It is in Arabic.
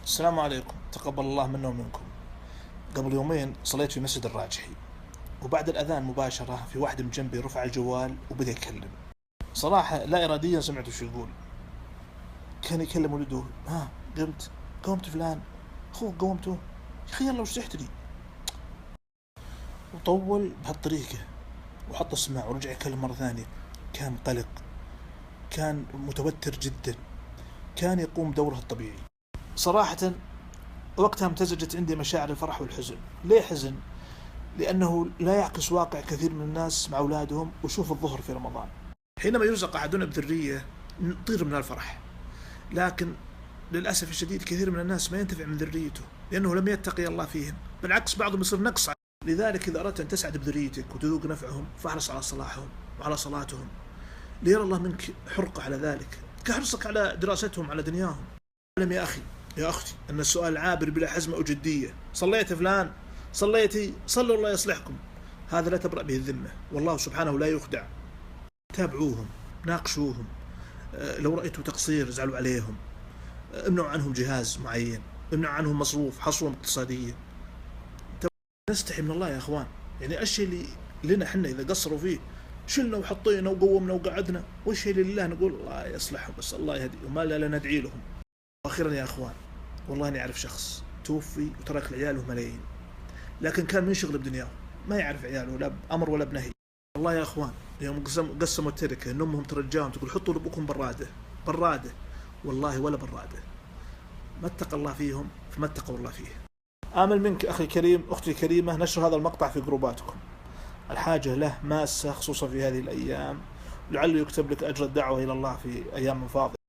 السلام عليكم، تقبل الله منا ومنكم. قبل يومين صليت في مسجد الراجحي، وبعد الأذان مباشرة في واحد من جنبي رفع الجوال وبدأ يكلم. صراحة لا إراديا سمعت وش يقول. كان يكلم ولده: ها قمت فلان، أخوك قومته يا أخي، يلا وش تحتري. وطول بهالطريقة وحط السماعة ورجع يكلم مرة ثانية. كان قلق، كان متوتر جدا، كان يقوم بدوره الطبيعي. صراحة وقتها امتزجت عندي مشاعر الفرح والحزن. ليه حزن؟ لأنه لا يعكس واقع كثير من الناس مع أولادهم. وشوف الظهر في رمضان، حينما يرزق أحدنا بذرية نطير من الفرح، لكن للأسف الشديد كثير من الناس ما ينتفع من ذريته لأنه لم يتقي الله فيهم، بالعكس بعضهم يصير نقص. لذلك إذا أردت أن تسعد بذريتك وتذوق نفعهم فاحرص على صلاحهم وعلى صلاتهم، ليرى الله منك حرقة على ذلك كحرصك على دراستهم على دنياهم. اعلم يا أخي يا أختي أن السؤال عابر بلا حزمة أو جدية. صليت فلان؟ صليتي؟ صلوا الله يصلحكم. هذا لا تبرأ به الذمة، والله سبحانه لا يخدع. تابعوهم، ناقشوهم، لو رأيتوا تقصير زعلوا عليهم، امنعوا عنهم جهاز معين، امنعوا عنهم مصروف، حصرهم اقتصاديا. نستحي من الله يا أخوان. يعني الشيء اللي لنا حنا إذا قصروا فيه شلنا وحطينا وقومنا وقعدنا، والشيء اللي لله نقول الله يصلحهم بس الله يهدي، وما لا ندعي لهم. واخيرا يا اخوان، والله اني اعرف شخص توفي وترك لعياله ملايين، لكن كان منشغل بدنياه، ما يعرف عياله لا بامر ولا بنهي. والله يا اخوان يوم قسموا التركه ان امهم ترجاهم تقول حطوا لابوكم براده، والله ولا براده. ما اتقى الله فيهم فما اتقوا الله فيه. امل منك اخي الكريم، اختي الكريمه، نشر هذا المقطع في جروباتكم. الحاجه له ماسه خصوصا في هذه الايام، لعله يكتب لك اجر الدعوه الى الله في ايام فاضله.